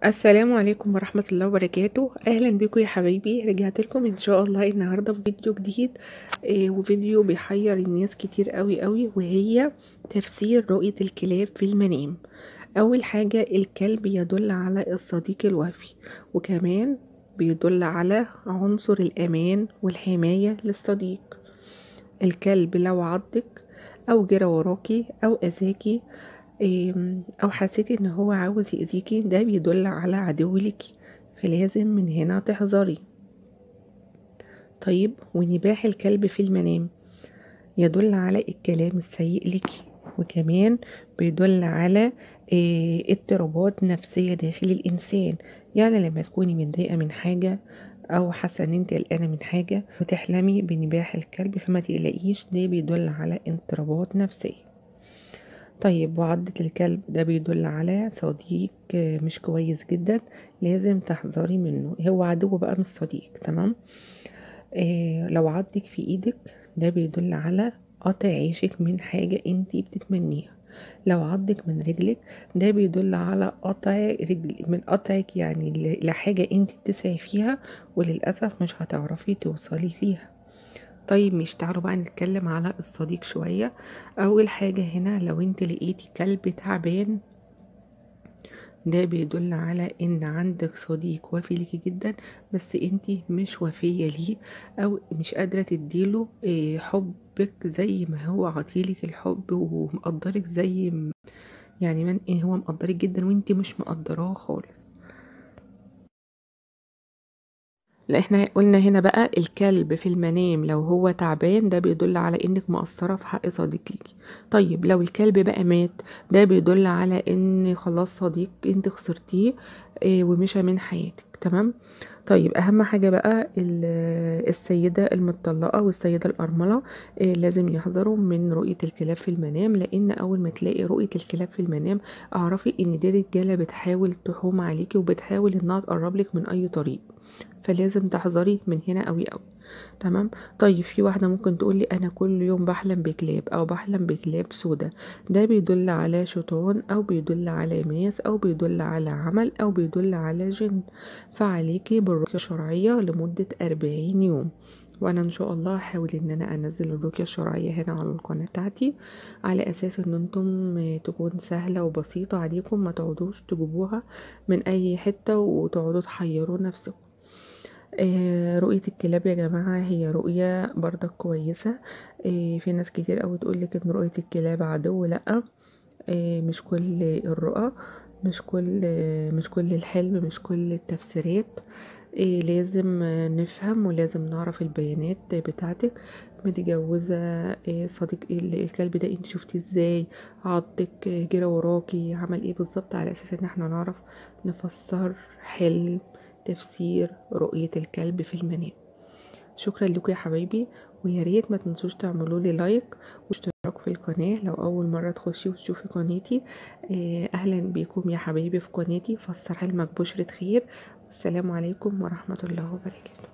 السلام عليكم ورحمة الله وبركاته. اهلا بكم يا حبايبي، رجعت لكم ان شاء الله النهارده بفيديو جديد. وفيديو بيحير الناس كتير قوي قوي، وهي تفسير رؤية الكلاب في المنام. اول حاجة، الكلب يدل على الصديق الوفي، وكمان بيدل على عنصر الامان والحماية للصديق. الكلب لو عضك او جرى وراكي او اذاكي، او حسيتي ان هو عاوز يأذيكي، ده بيدل على عدو ليكي، فلازم من هنا تحذري. طيب، ونباح الكلب في المنام يدل على الكلام السيء ليكي، وكمان بيدل على اضطرابات نفسية داخل الإنسان. يعني لما تكوني متضايقة من حاجة أو حاسة إن انت قلقانة من حاجة وتحلمي بنباح الكلب، فما تقلقيش، ده بيدل على اضطرابات نفسية. طيب، وعضة الكلب ده بيدل على صديق مش كويس جدا، لازم تحذري منه، هو عدو بقى مش صديق. تمام. لو عضك في ايدك، ده بيدل على قطع عيشك من حاجة انتي بتتمنيها. لو عضك من رجلك، ده بيدل على قطع رجل من قطعك، يعني لحاجة انتي بتسعي فيها وللأسف مش هتعرفي توصلي فيها. طيب، مش تعالوا بقى نتكلم على الصديق شوية. اول حاجة هنا، لو انت لقيتي كلب تعبان، ده بيدل على ان عندك صديق وفي ليكي جدا، بس انت مش وفية ليه، او مش قادرة تديله حبك زي ما هو عطيلك الحب ومقدرك يعني من هو مقدرك جدا وانت مش مقدراه خالص. لا، احنا قلنا هنا بقى الكلب في المنام لو هو تعبان، ده بيدل على انك مقصرة في حق صديق ليكي. طيب، لو الكلب بقى مات، ده بيدل على ان خلاص صديق انت خسرتيه ومشى من حياتك. تمام. طيب، اهم حاجة بقى السيدة المطلقة والسيدة الارملة لازم يحذروا من رؤية الكلاب في المنام، لان اول ما تلاقي رؤية الكلاب في المنام، اعرفي ان دي رجالة بتحاول تحوم عليكي وبتحاول انها تقرب لك من اي طريق، فلازم تحذري من هنا قوي قوي. تمام. طيب، في واحدة ممكن تقولي انا كل يوم بحلم بكلاب او بحلم بكلاب سودة، ده بيدل على شيطان او بيدل على ماس او بيدل على عمل او بيدل على جن، فعليكي بالرقية الشرعية لمدة 40 يوم. وانا ان شاء الله هحاول ان انا انزل الرقية الشرعية هنا على القناة بتاعتي، على اساس ان انتم تكون سهلة وبسيطة عليكم، ما تقعدوش تجيبوها من اي حتة وتقعدوا تحيروا نفسكم. رؤية الكلاب يا جماعة هي رؤية برضك كويسة. في ناس كتير قوي تقولك ان رؤية الكلاب عدو. لأ، مش كل الرؤى، مش كل الحلم، مش كل التفسيرات. لازم نفهم ولازم نعرف البيانات بتاعتك. متجوزة صديق الكلب ده انت شفتي ازاي، عضك، جرى وراكي، عمل ايه بالظبط، على اساس ان احنا نعرف نفسر حلم تفسير رؤية الكلب في المنام. شكرا لكم يا حبايبي، ويا ريت ما تنسوش تعملوا لي لايك واشتراك في القناة لو اول مرة تخشي وتشوفي قناتي. اهلا بيكم يا حبايبي في قناتي فسر حلمك بشرة خير. والسلام عليكم ورحمة الله وبركاته.